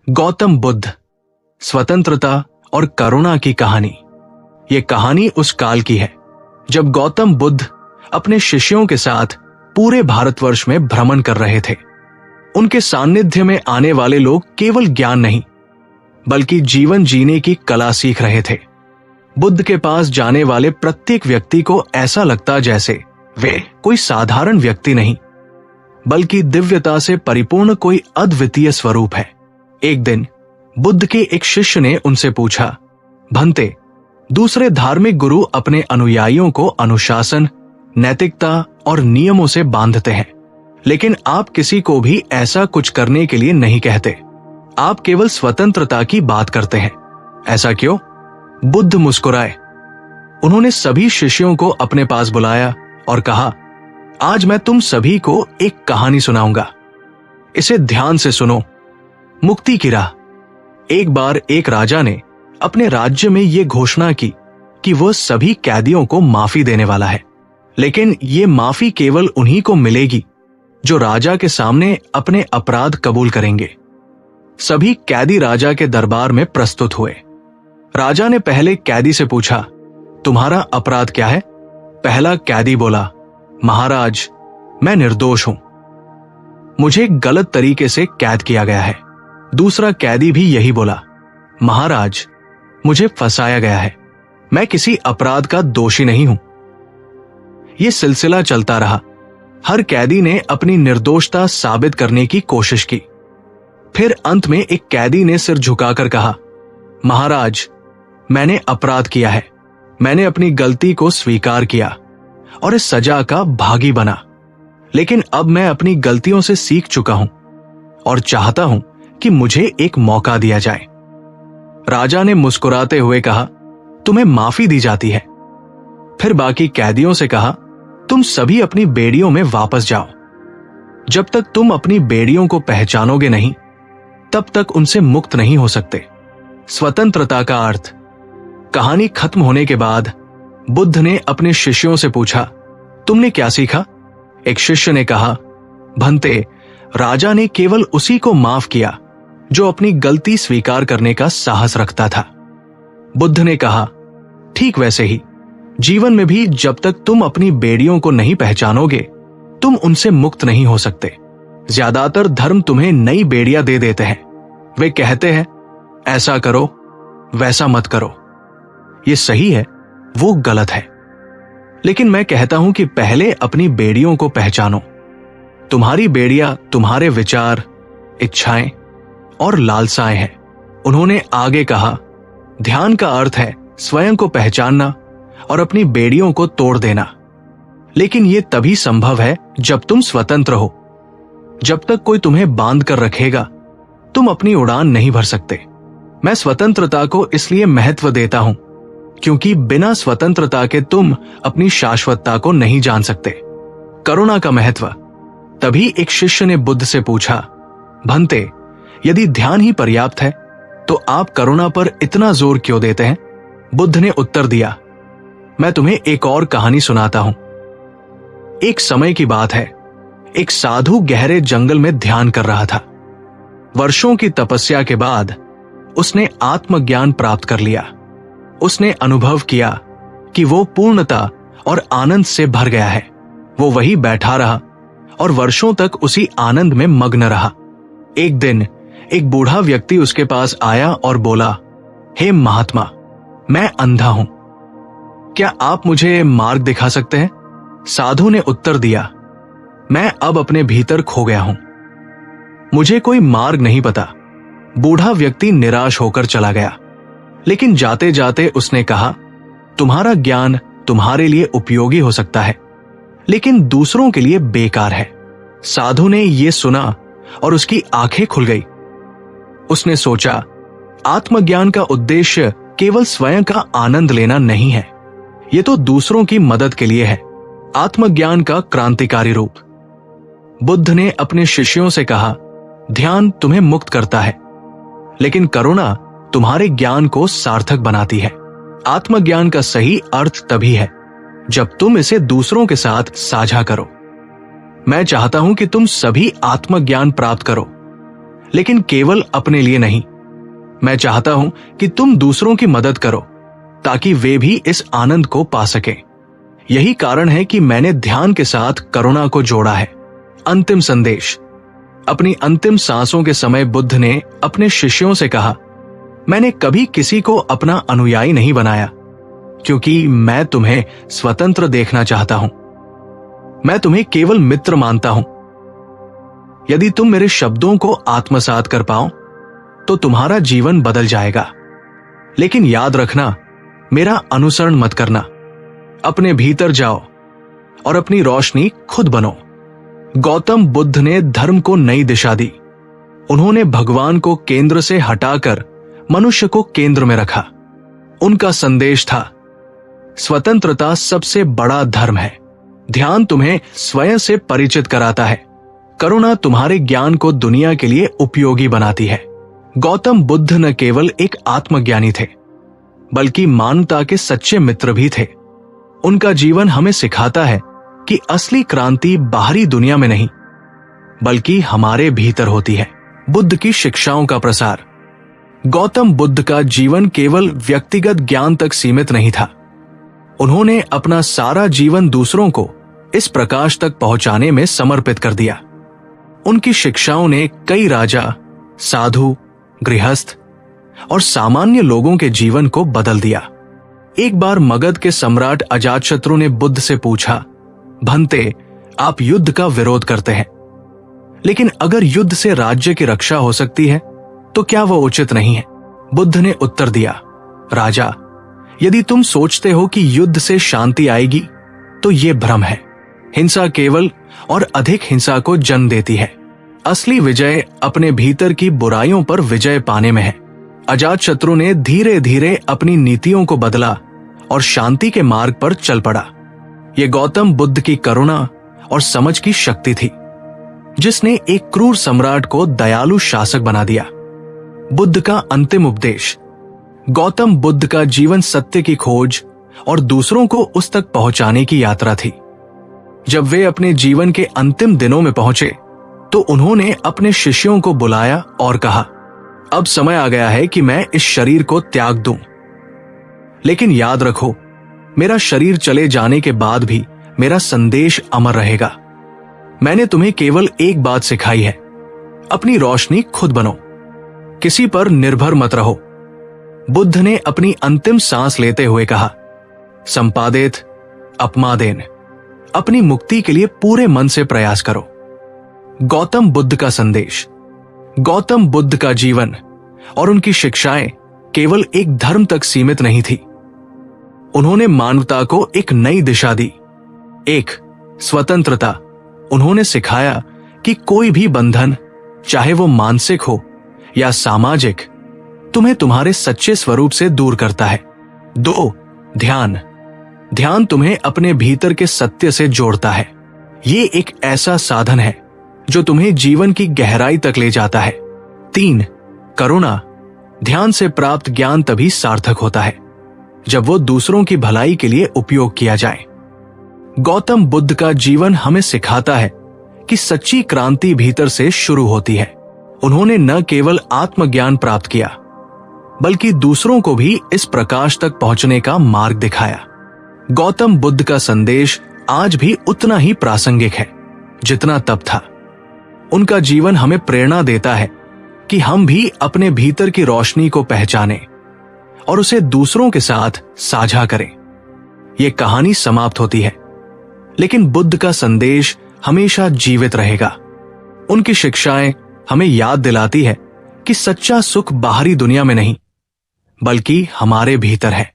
गौतम बुद्ध, स्वतंत्रता और करुणा की कहानी। ये कहानी उस काल की है जब गौतम बुद्ध अपने शिष्यों के साथ पूरे भारतवर्ष में भ्रमण कर रहे थे। उनके सानिध्य में आने वाले लोग केवल ज्ञान नहीं बल्कि जीवन जीने की कला सीख रहे थे। बुद्ध के पास जाने वाले प्रत्येक व्यक्ति को ऐसा लगता जैसे वे कोई साधारण व्यक्ति नहीं बल्कि दिव्यता से परिपूर्ण कोई अद्वितीय स्वरूप है। एक दिन बुद्ध के एक शिष्य ने उनसे पूछा, भंते, दूसरे धार्मिक गुरु अपने अनुयायियों को अनुशासन, नैतिकता और नियमों से बांधते हैं, लेकिन आप किसी को भी ऐसा कुछ करने के लिए नहीं कहते। आप केवल स्वतंत्रता की बात करते हैं, ऐसा क्यों? बुद्ध मुस्कुराए। उन्होंने सभी शिष्यों को अपने पास बुलाया और कहा, आज मैं तुम सभी को एक कहानी सुनाऊंगा। इसे ध्यान से सुनो। मुक्ति की राह। एक बार एक राजा ने अपने राज्य में यह घोषणा की कि वह सभी कैदियों को माफी देने वाला है, लेकिन ये माफी केवल उन्हीं को मिलेगी जो राजा के सामने अपने अपराध कबूल करेंगे। सभी कैदी राजा के दरबार में प्रस्तुत हुए। राजा ने पहले कैदी से पूछा, तुम्हारा अपराध क्या है? पहला कैदी बोला, महाराज, मैं निर्दोष हूं, मुझे गलत तरीके से कैद किया गया है। दूसरा कैदी भी यही बोला, महाराज, मुझे फंसाया गया है, मैं किसी अपराध का दोषी नहीं हूं। यह सिलसिला चलता रहा। हर कैदी ने अपनी निर्दोषता साबित करने की कोशिश की। फिर अंत में एक कैदी ने सिर झुकाकर कहा, महाराज, मैंने अपराध किया है, मैंने अपनी गलती को स्वीकार किया और इस सजा का भागी बना, लेकिन अब मैं अपनी गलतियों से सीख चुका हूं और चाहता हूं कि मुझे एक मौका दिया जाए। राजा ने मुस्कुराते हुए कहा, तुम्हें माफी दी जाती है। फिर बाकी कैदियों से कहा, तुम सभी अपनी बेड़ियों में वापस जाओ। जब तक तुम अपनी बेड़ियों को पहचानोगे नहीं, तब तक उनसे मुक्त नहीं हो सकते। स्वतंत्रता का अर्थ। कहानी खत्म होने के बाद बुद्ध ने अपने शिष्यों से पूछा, तुमने क्या सीखा? एक शिष्य ने कहा, भंते, राजा ने केवल उसी को माफ किया जो अपनी गलती स्वीकार करने का साहस रखता था। बुद्ध ने कहा, ठीक वैसे ही जीवन में भी जब तक तुम अपनी बेड़ियों को नहीं पहचानोगे, तुम उनसे मुक्त नहीं हो सकते। ज्यादातर धर्म तुम्हें नई बेड़ियां दे देते हैं। वे कहते हैं, ऐसा करो, वैसा मत करो, ये सही है, वो गलत है। लेकिन मैं कहता हूं कि पहले अपनी बेड़ियों को पहचानो। तुम्हारी बेड़ियां तुम्हारे विचार, इच्छाएं और लालसाएं हैं। उन्होंने आगे कहा, ध्यान का अर्थ है स्वयं को पहचानना और अपनी बेड़ियों को तोड़ देना, लेकिन यह तभी संभव है जब तुम स्वतंत्र हो। जब तक कोई तुम्हें बांध कर रखेगा, तुम अपनी उड़ान नहीं भर सकते। मैं स्वतंत्रता को इसलिए महत्व देता हूं क्योंकि बिना स्वतंत्रता के तुम अपनी शाश्वतता को नहीं जान सकते। करुणा का महत्व। तभी एक शिष्य ने बुद्ध से पूछा, भंते, यदि ध्यान ही पर्याप्त है तो आप करुणा पर इतना जोर क्यों देते हैं? बुद्ध ने उत्तर दिया, मैं तुम्हें एक और कहानी सुनाता हूं। एक समय की बात है, एक साधु गहरे जंगल में ध्यान कर रहा था। वर्षों की तपस्या के बाद उसने आत्मज्ञान प्राप्त कर लिया। उसने अनुभव किया कि वो पूर्णता और आनंद से भर गया है। वो वहीं बैठा रहा और वर्षों तक उसी आनंद में मग्न रहा। एक दिन एक बूढ़ा व्यक्ति उसके पास आया और बोला, हे महात्मा, मैं अंधा हूं, क्या आप मुझे मार्ग दिखा सकते हैं? साधु ने उत्तर दिया, मैं अब अपने भीतर खो गया हूं, मुझे कोई मार्ग नहीं पता। बूढ़ा व्यक्ति निराश होकर चला गया, लेकिन जाते जाते उसने कहा, तुम्हारा ज्ञान तुम्हारे लिए उपयोगी हो सकता है, लेकिन दूसरों के लिए बेकार है। साधु ने यह सुना और उसकी आंखें खुल गई। उसने सोचा, आत्मज्ञान का उद्देश्य केवल स्वयं का आनंद लेना नहीं है, यह तो दूसरों की मदद के लिए है। आत्मज्ञान का क्रांतिकारी रूप। बुद्ध ने अपने शिष्यों से कहा, ध्यान तुम्हें मुक्त करता है, लेकिन करुणा तुम्हारे ज्ञान को सार्थक बनाती है। आत्मज्ञान का सही अर्थ तभी है जब तुम इसे दूसरों के साथ साझा करो। मैं चाहता हूं कि तुम सभी आत्मज्ञान प्राप्त करो, लेकिन केवल अपने लिए नहीं। मैं चाहता हूं कि तुम दूसरों की मदद करो ताकि वे भी इस आनंद को पा सकें। यही कारण है कि मैंने ध्यान के साथ करुणा को जोड़ा है। अंतिम संदेश। अपनी अंतिम सांसों के समय बुद्ध ने अपने शिष्यों से कहा, मैंने कभी किसी को अपना अनुयायी नहीं बनाया, क्योंकि मैं तुम्हें स्वतंत्र देखना चाहता हूं। मैं तुम्हें केवल मित्र मानता हूं। यदि तुम मेरे शब्दों को आत्मसात कर पाओ तो तुम्हारा जीवन बदल जाएगा। लेकिन याद रखना, मेरा अनुसरण मत करना। अपने भीतर जाओ और अपनी रोशनी खुद बनो। गौतम बुद्ध ने धर्म को नई दिशा दी। उन्होंने भगवान को केंद्र से हटाकर मनुष्य को केंद्र में रखा। उनका संदेश था, स्वतंत्रता सबसे बड़ा धर्म है। ध्यान तुम्हें स्वयं से परिचित कराता है। करुणा तुम्हारे ज्ञान को दुनिया के लिए उपयोगी बनाती है। गौतम बुद्ध न केवल एक आत्मज्ञानी थे, बल्कि मानवता के सच्चे मित्र भी थे। उनका जीवन हमें सिखाता है कि असली क्रांति बाहरी दुनिया में नहीं, बल्कि हमारे भीतर होती है। बुद्ध की शिक्षाओं का प्रसार। गौतम बुद्ध का जीवन केवल व्यक्तिगत ज्ञान तक सीमित नहीं था। उन्होंने अपना सारा जीवन दूसरों को इस प्रकाश तक पहुंचाने में समर्पित कर दिया। उनकी शिक्षाओं ने कई राजा, साधु, गृहस्थ और सामान्य लोगों के जीवन को बदल दिया। एक बार मगध के सम्राट अजातशत्रु ने बुद्ध से पूछा, भंते, आप युद्ध का विरोध करते हैं, लेकिन अगर युद्ध से राज्य की रक्षा हो सकती है तो क्या वह उचित नहीं है? बुद्ध ने उत्तर दिया, राजा, यदि तुम सोचते हो कि युद्ध से शांति आएगी तो यह भ्रम है। हिंसा केवल और अधिक हिंसा को जन्म देती है। असली विजय अपने भीतर की बुराइयों पर विजय पाने में है। अजातशत्रु ने धीरे धीरे अपनी नीतियों को बदला और शांति के मार्ग पर चल पड़ा। यह गौतम बुद्ध की करुणा और समझ की शक्ति थी, जिसने एक क्रूर सम्राट को दयालु शासक बना दिया। बुद्ध का अंतिम उपदेश। गौतम बुद्ध का जीवन सत्य की खोज और दूसरों को उस तक पहुंचाने की यात्रा थी। जब वे अपने जीवन के अंतिम दिनों में पहुंचे तो उन्होंने अपने शिष्यों को बुलाया और कहा, अब समय आ गया है कि मैं इस शरीर को त्याग दूं। लेकिन याद रखो, मेरा शरीर चले जाने के बाद भी मेरा संदेश अमर रहेगा। मैंने तुम्हें केवल एक बात सिखाई है, अपनी रोशनी खुद बनो, किसी पर निर्भर मत रहो। बुद्ध ने अपनी अंतिम सांस लेते हुए कहा, संपादित अपमादेन, अपनी मुक्ति के लिए पूरे मन से प्रयास करो। गौतम बुद्ध का संदेश। गौतम बुद्ध का जीवन और उनकी शिक्षाएं केवल एक धर्म तक सीमित नहीं थी। उन्होंने मानवता को एक नई दिशा दी, एक स्वतंत्रता। उन्होंने सिखाया कि कोई भी बंधन, चाहे वो मानसिक हो या सामाजिक, तुम्हें तुम्हारे सच्चे स्वरूप से दूर करता है। दो, ध्यान। ध्यान तुम्हें अपने भीतर के सत्य से जोड़ता है। ये एक ऐसा साधन है जो तुम्हें जीवन की गहराई तक ले जाता है। तीन, करुणा। ध्यान से प्राप्त ज्ञान तभी सार्थक होता है जब वो दूसरों की भलाई के लिए उपयोग किया जाए। गौतम बुद्ध का जीवन हमें सिखाता है कि सच्ची क्रांति भीतर से शुरू होती है। उन्होंने न केवल आत्मज्ञान प्राप्त किया, बल्कि दूसरों को भी इस प्रकाश तक पहुंचने का मार्ग दिखाया। गौतम बुद्ध का संदेश आज भी उतना ही प्रासंगिक है जितना तब था। उनका जीवन हमें प्रेरणा देता है कि हम भी अपने भीतर की रोशनी को पहचानें और उसे दूसरों के साथ साझा करें। यह कहानी समाप्त होती है, लेकिन बुद्ध का संदेश हमेशा जीवित रहेगा। उनकी शिक्षाएं हमें याद दिलाती है कि सच्चा सुख बाहरी दुनिया में नहीं, बल्कि हमारे भीतर है।